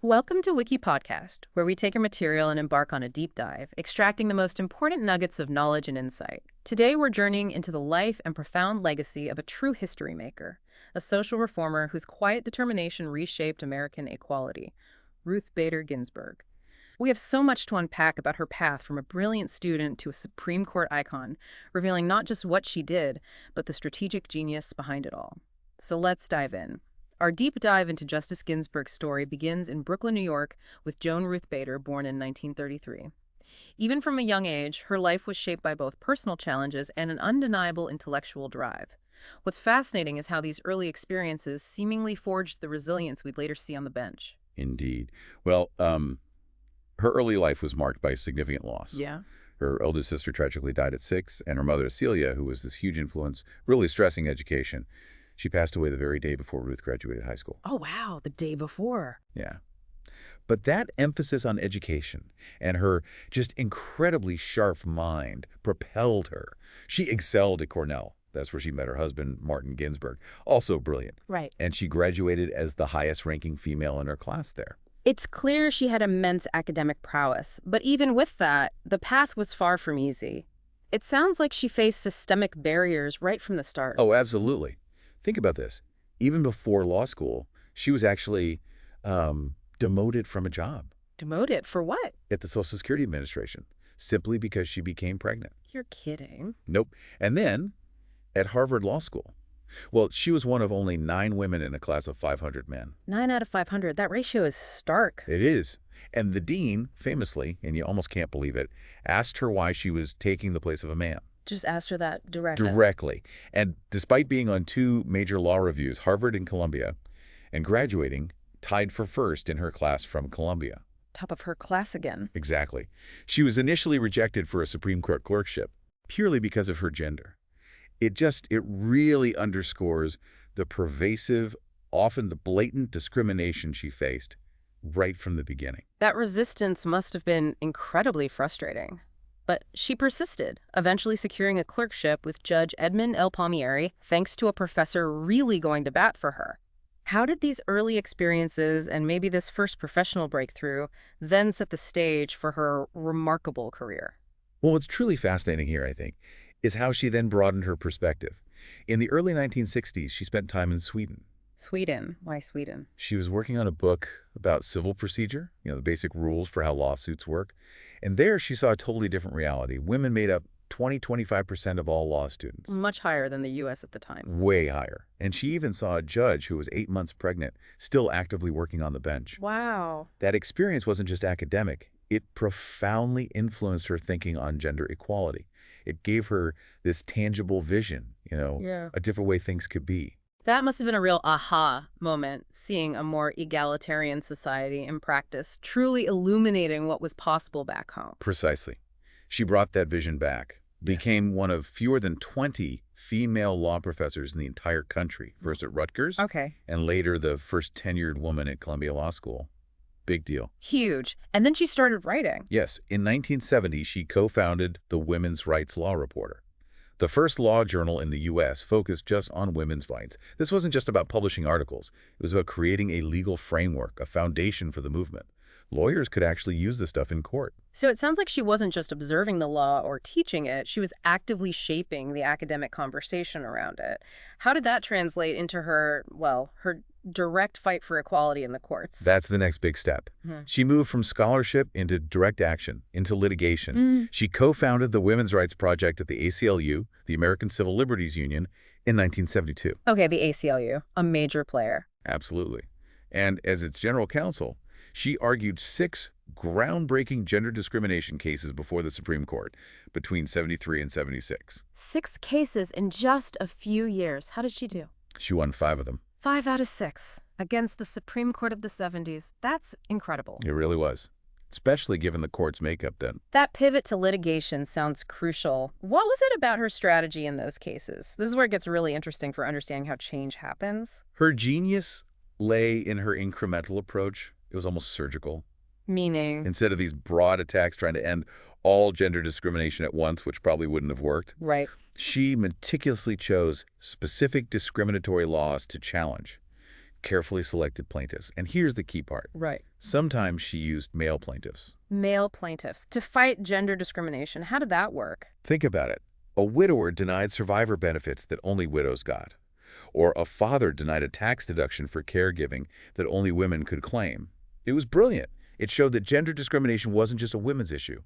Welcome to WikiPodcast, where we take a material and embark on a deep dive, extracting the most important nuggets of knowledge and insight. Today, we're journeying into the life and profound legacy of a true history maker, a social reformer whose quiet determination reshaped American equality, Ruth Bader Ginsburg. We have so much to unpack about her path from a brilliant student to a Supreme Court icon, revealing not just what she did, but the strategic genius behind it all. So let's dive in. Our deep dive into Justice Ginsburg's story begins in Brooklyn, New York, with Joan Ruth Bader, born in 1933. Even from a young age, her life was shaped by both personal challenges and an undeniable intellectual drive. What's fascinating is how these early experiences seemingly forged the resilience we'd later see on the bench. Indeed. Well, her early life was marked by significant loss. Yeah. Her oldest sister tragically died at 6, and her mother, Celia, who was this huge influence, really stressing education. She passed away the very day before Ruth graduated high school. Oh, wow, the day before. Yeah. But that emphasis on education and her just incredibly sharp mind propelled her. She excelled at Cornell. That's where she met her husband, Martin Ginsburg, also brilliant. Right. And she graduated as the highest-ranking female in her class there. It's clear she had immense academic prowess, but even with that, the path was far from easy. It sounds like she faced systemic barriers right from the start. Oh, absolutely. Think about this. Even before law school, she was actually demoted from a job. Demoted? For what? At the Social Security Administration, simply because she became pregnant. You're kidding. Nope. And then at Harvard Law School. Well, she was one of only 9 women in a class of 500 men. 9 out of 500. That ratio is stark. It is. And the dean, famously, and you almost can't believe it, asked her why she was taking the place of a man. Just asked her that directly. Directly. And despite being on 2 major law reviews, Harvard and Columbia, and graduating, tied for first in her class from Columbia. Top of her class again. Exactly. She was initially rejected for a Supreme Court clerkship, purely because of her gender. It really underscores the pervasive, often the blatant discrimination she faced right from the beginning. That resistance must have been incredibly frustrating. But she persisted, eventually securing a clerkship with Judge Edmund L. Palmieri, thanks to a professor really going to bat for her. How did these early experiences and maybe this first professional breakthrough then set the stage for her remarkable career? Well, what's truly fascinating here, I think, is how she then broadened her perspective. In the early 1960s, she spent time in Sweden. Sweden? Why Sweden? She was working on a book about civil procedure, the basic rules for how lawsuits work. And there she saw a totally different reality. Women made up 20–25% of all law students. Much higher than the U.S. at the time. Way higher. And she even saw a judge who was 8 months pregnant, still actively working on the bench. Wow. That experience wasn't just academic. It profoundly influenced her thinking on gender equality. It gave her this tangible vision, a different way things could be. That must have been a real aha moment, seeing a more egalitarian society in practice, truly illuminating what was possible back home. Precisely. She brought that vision back, became one of fewer than 20 female law professors in the entire country, first at Rutgers, and later the first tenured woman at Columbia Law School. Big deal. Huge. And then she started writing. Yes. In 1970, she co-founded the Women's Rights Law Reporter. The first law journal in the U.S. focused just on women's rights. This wasn't just about publishing articles. It was about creating a legal framework, a foundation for the movement. Lawyers could actually use this stuff in court. So it sounds like she wasn't just observing the law or teaching it. She was actively shaping the academic conversation around it. How did that translate into her direct fight for equality in the courts? That's the next big step. She moved from scholarship into direct action, into litigation. She co-founded the Women's Rights Project at the ACLU, the American Civil Liberties Union, in 1972. Okay, the ACLU, a major player. Absolutely. And as its general counsel, she argued 6 groundbreaking gender discrimination cases before the Supreme Court between 73 and 76. 6 cases in just a few years. How did she do? She won 5 of them. 5 out of 6 against the Supreme Court of the 70s. That's incredible. It really was, especially given the court's makeup then. That pivot to litigation sounds crucial. What was it about her strategy in those cases? This is where it gets really interesting for understanding how change happens. Her genius lay in her incremental approach. It was almost surgical. Meaning? Instead of these broad attacks trying to end all gender discrimination at once, which probably wouldn't have worked. Right. She meticulously chose specific discriminatory laws to challenge. carefully selected plaintiffs. And here's the key part. Right. Sometimes she used male plaintiffs. Male plaintiffs to fight gender discrimination. How did that work? Think about it. A widower denied survivor benefits that only widows got. Or a father denied a tax deduction for caregiving that only women could claim. It was brilliant. It showed that gender discrimination wasn't just a women's issue.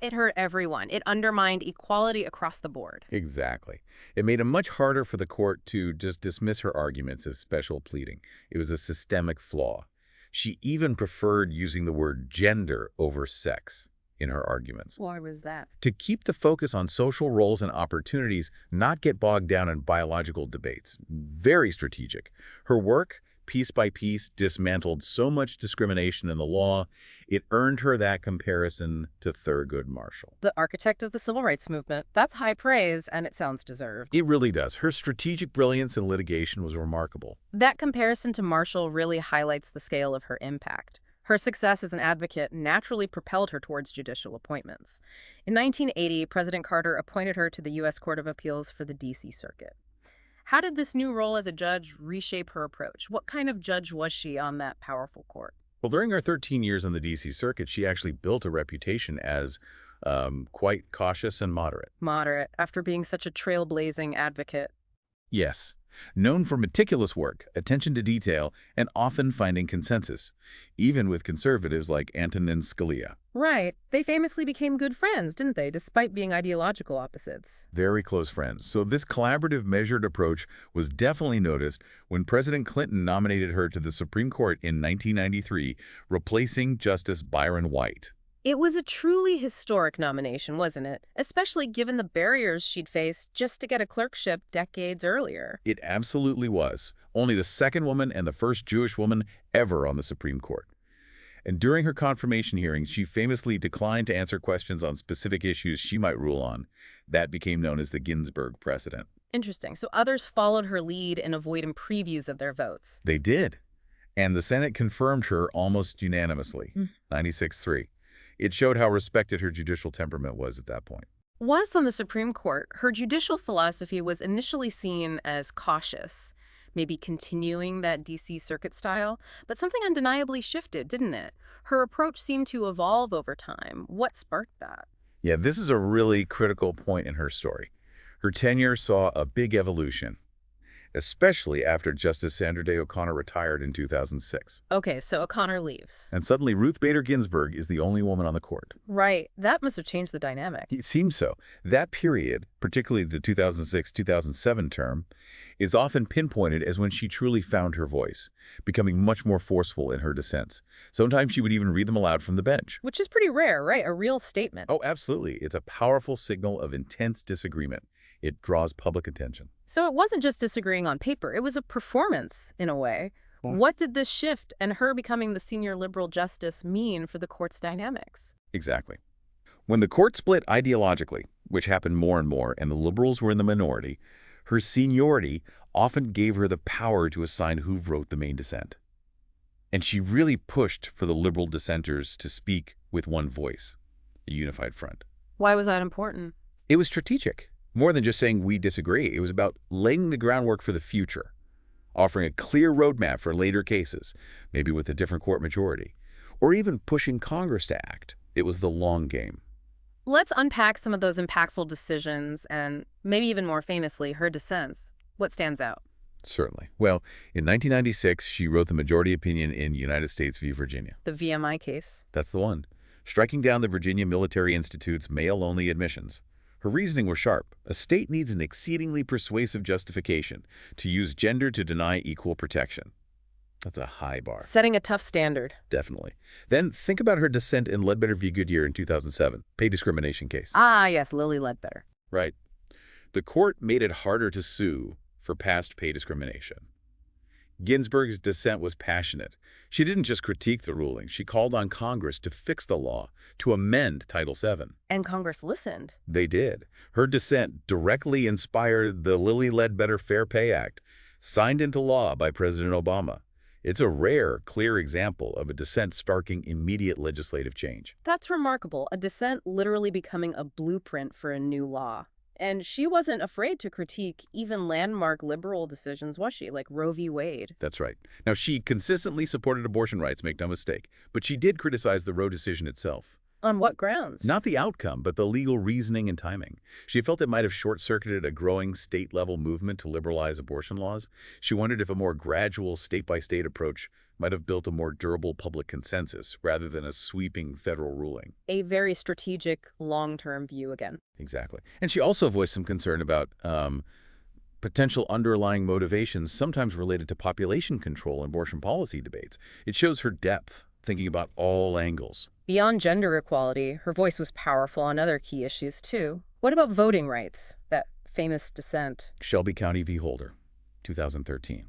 It hurt everyone. It undermined equality across the board. Exactly. It made it much harder for the court to just dismiss her arguments as special pleading. It was a systemic flaw. She even preferred using the word gender over sex in her arguments. Why was that? To keep the focus on social roles and opportunities, not get bogged down in biological debates. Very strategic. Her work, piece by piece, dismantled so much discrimination in the law, it earned her that comparison to Thurgood Marshall. The architect of the civil rights movement. That's high praise, and it sounds deserved. It really does. Her strategic brilliance in litigation was remarkable. That comparison to Marshall really highlights the scale of her impact. Her success as an advocate naturally propelled her towards judicial appointments. In 1980, President Carter appointed her to the U.S. Court of Appeals for the D.C. Circuit. How did this new role as a judge reshape her approach? What kind of judge was she on that powerful court? Well, during her 13 years on the D.C. Circuit, she actually built a reputation as quite cautious and moderate. Moderate, after being such a trailblazing advocate. Yes. Known for meticulous work, attention to detail, and often finding consensus, even with conservatives like Antonin Scalia. Right. They famously became good friends, didn't they, despite being ideological opposites? Very close friends. So this collaborative, measured approach was definitely noticed when President Clinton nominated her to the Supreme Court in 1993, replacing Justice Byron White. It was a truly historic nomination, wasn't it? Especially given the barriers she'd faced just to get a clerkship decades earlier. It absolutely was. Only the second woman and the first Jewish woman ever on the Supreme Court. And during her confirmation hearings, she famously declined to answer questions on specific issues she might rule on. That became known as the Ginsburg precedent. Interesting. So others followed her lead in avoiding previews of their votes. They did. And the Senate confirmed her almost unanimously, 96-3. It showed how respected her judicial temperament was at that point. Once on the Supreme Court, her judicial philosophy was initially seen as cautious, maybe continuing that D.C. Circuit style, but something undeniably shifted, didn't it? Her approach seemed to evolve over time. What sparked that? Yeah, this is a really critical point in her story. Her tenure saw a big evolution, especially after Justice Sandra Day O'Connor retired in 2006. Okay, so O'Connor leaves. And suddenly Ruth Bader Ginsburg is the only woman on the court. Right. That must have changed the dynamic. It seems so. That period, particularly the 2006-2007 term, is often pinpointed as when she truly found her voice, becoming much more forceful in her dissents. Sometimes she would even read them aloud from the bench. Which is pretty rare, right? A real statement. Oh, absolutely. It's a powerful signal of intense disagreement. It draws public attention. So it wasn't just disagreeing on paper. It was a performance, in a way. What did this shift and her becoming the senior liberal justice mean for the court's dynamics? Exactly. When the court split ideologically, which happened more and more, and the liberals were in the minority, her seniority often gave her the power to assign who wrote the main dissent. And she really pushed for the liberal dissenters to speak with one voice, a unified front. Why was that important? It was strategic. More than just saying we disagree, it was about laying the groundwork for the future, offering a clear roadmap for later cases, maybe with a different court majority, or even pushing Congress to act. It was the long game. Let's unpack some of those impactful decisions and, maybe even more famously, her dissents. What stands out? Certainly. Well, in 1996, she wrote the majority opinion in United States v. Virginia. The VMI case. That's the one. Striking down the Virginia Military Institute's male-only admissions. Her reasoning was sharp. A state needs an exceedingly persuasive justification to use gender to deny equal protection. That's a high bar. Setting a tough standard. Definitely. Then think about her dissent in Ledbetter v. Goodyear in 2007, pay discrimination case. Ah, yes, Lilly Ledbetter. Right. The court made it harder to sue for past pay discrimination. Ginsburg's dissent was passionate. She didn't just critique the ruling. She called on Congress to fix the law, to amend Title VII. And Congress listened. They did. Her dissent directly inspired the Lilly Ledbetter Fair Pay Act, signed into law by President Obama. It's a rare, clear example of a dissent sparking immediate legislative change. That's remarkable. A dissent literally becoming a blueprint for a new law. And she wasn't afraid to critique even landmark liberal decisions, was she? Like Roe v. Wade. That's right. Now, she consistently supported abortion rights, make no mistake, but she did criticize the Roe decision itself. On what grounds? Not the outcome, but the legal reasoning and timing. She felt it might have short-circuited a growing state-level movement to liberalize abortion laws. She wondered if a more gradual state-by-state approach might have built a more durable public consensus rather than a sweeping federal ruling. A very strategic, long-term view again. Exactly. And she also voiced some concern about potential underlying motivations, sometimes related to population control and abortion policy debates. It shows her depth, thinking about all angles. Beyond gender equality, her voice was powerful on other key issues, too. What about voting rights? That famous dissent. Shelby County v. Holder, 2013.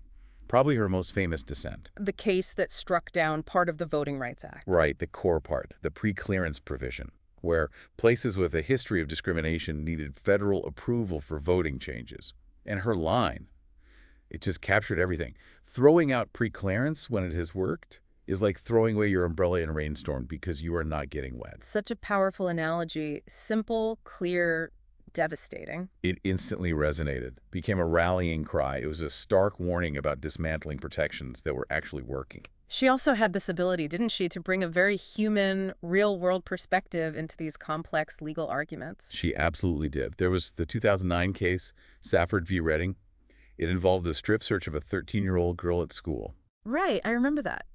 Probably her most famous dissent. The case that struck down part of the Voting Rights Act. Right, the core part, the pre-clearance provision, where places with a history of discrimination needed federal approval for voting changes. And her line, it just captured everything. Throwing out pre-clearance when it has worked is like throwing away your umbrella in a rainstorm because you are not getting wet. Such a powerful analogy. Simple, clear, devastating. It instantly resonated, became a rallying cry. It was a stark warning about dismantling protections that were actually working. She also had this ability, didn't she, to bring a very human, real-world perspective into these complex legal arguments. She absolutely did. There was the 2009 case, Safford v. Redding. It involved the strip search of a 13-year-old girl at school. Right, I remember that.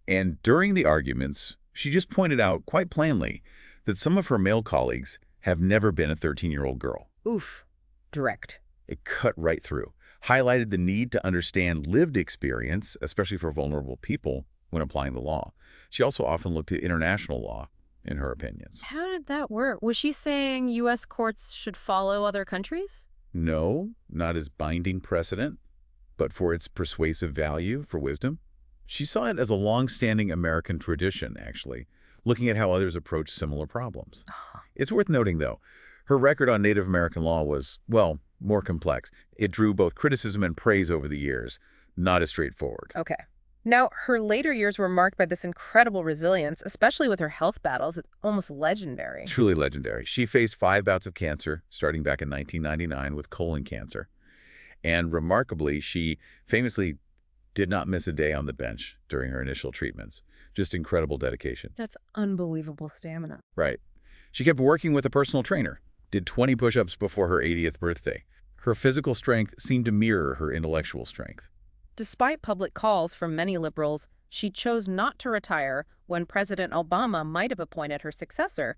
And during the arguments, she just pointed out quite plainly that some of her male colleagues have never been a 13-year-old girl. Oof. Direct. It cut right through, highlighted the need to understand lived experience, especially for vulnerable people, when applying the law. She also often looked at international law, in her opinions. How did that work? Was she saying U.S. courts should follow other countries? No, not as binding precedent, but for its persuasive value, for wisdom. She saw it as a long-standing American tradition, actually, looking at how others approach similar problems. It's worth noting, though, her record on Native American law was, well, more complex. It drew both criticism and praise over the years, not as straightforward. Okay. Now, her later years were marked by this incredible resilience, especially with her health battles. It's almost legendary. Truly legendary. She faced 5 bouts of cancer, starting back in 1999 with colon cancer. And remarkably, she famously did not miss a day on the bench during her initial treatments. Just incredible dedication. That's unbelievable stamina. Right. She kept working with a personal trainer, did 20 push-ups before her 80th birthday. Her physical strength seemed to mirror her intellectual strength. Despite public calls from many liberals, she chose not to retire when President Obama might have appointed her successor.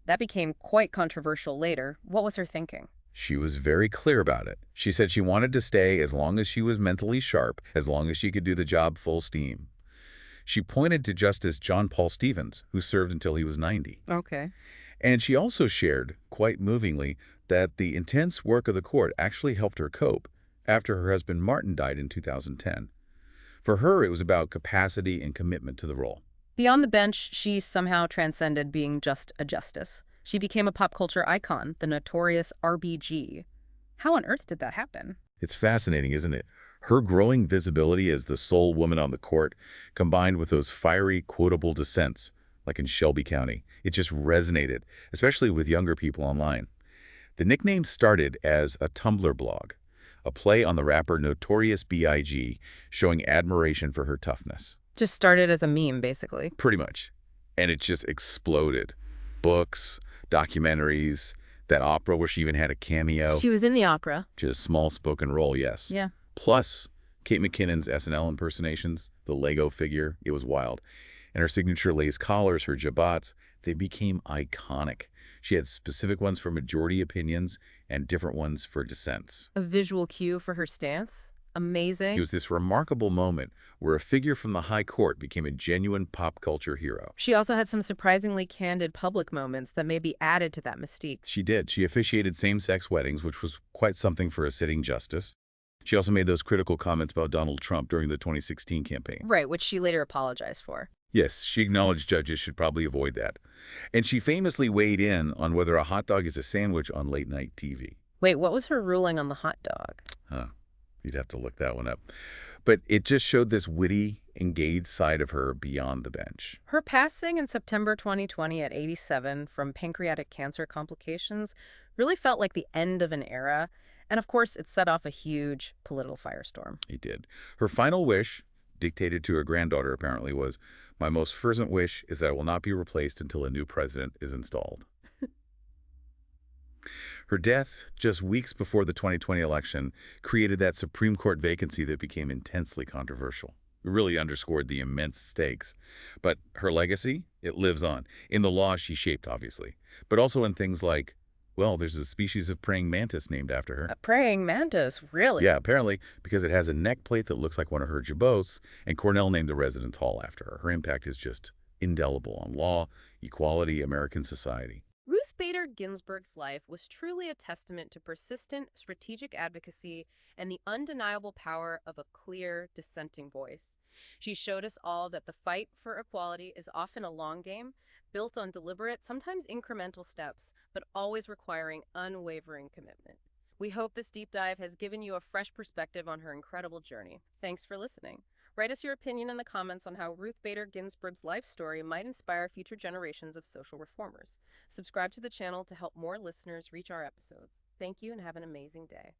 That became quite controversial later. What was her thinking? She was very clear about it. She said she wanted to stay as long as she was mentally sharp, as long as she could do the job full steam. She pointed to Justice John Paul Stevens, who served until he was 90. Okay. And she also shared, quite movingly, that the intense work of the court actually helped her cope after her husband Martin died in 2010. For her, it was about capacity and commitment to the role. Beyond the bench, she somehow transcended being just a justice. She became a pop culture icon, the notorious RBG. How on earth did that happen? It's fascinating, isn't it? Her growing visibility as the sole woman on the court, combined with those fiery, quotable dissents, like in Shelby County, it just resonated, especially with younger people online. The nickname started as a Tumblr blog, a play on the rapper Notorious B.I.G., showing admiration for her toughness. Just started as a meme, basically. Pretty much. And it just exploded. Books, documentaries, that opera where she even had a cameo. She was in the opera. Just a small spoken role, yes. Yeah. Plus, Kate McKinnon's SNL impersonations, the Lego figure, it was wild. And her signature lace collars, her jabots, they became iconic. She had specific ones for majority opinions and different ones for dissents. A visual cue for her stance. Amazing. It was this remarkable moment where a figure from the high court became a genuine pop culture hero. She also had some surprisingly candid public moments that maybe added to that mystique. She did. She officiated same-sex weddings, which was quite something for a sitting justice. She also made those critical comments about Donald Trump during the 2016 campaign. Right, which she later apologized for. Yes, she acknowledged judges should probably avoid that. And she famously weighed in on whether a hot dog is a sandwich on late-night TV. Wait, what was her ruling on the hot dog? You'd have to look that one up. But it just showed this witty, engaged side of her beyond the bench. Her passing in September 2020 at 87 from pancreatic cancer complications Really felt like the end of an era. And of course, it set off a huge political firestorm. He did. Her final wish, dictated to her granddaughter apparently, was, "My most fervent wish is that I will not be replaced until a new president is installed." Her death, just weeks before the 2020 election, created that Supreme Court vacancy that became intensely controversial. It really underscored the immense stakes. But her legacy, it lives on. In the laws she shaped, obviously, but also in things like, well, there's a species of praying mantis named after her. A praying mantis, really? Yeah, apparently, because it has a neck plate that looks like one of her jabots, and Cornell named the residence hall after her. Her impact is just indelible on law, equality, American society. Ruth Bader Ginsburg's life was truly a testament to persistent strategic advocacy and the undeniable power of a clear, dissenting voice. She showed us all that the fight for equality is often a long game, built on deliberate, sometimes incremental steps, but always requiring unwavering commitment. We hope this deep dive has given you a fresh perspective on her incredible journey. Thanks for listening. Write us your opinion in the comments on how Ruth Bader Ginsburg's life story might inspire future generations of social reformers. Subscribe to the channel to help more listeners reach our episodes. Thank you and have an amazing day.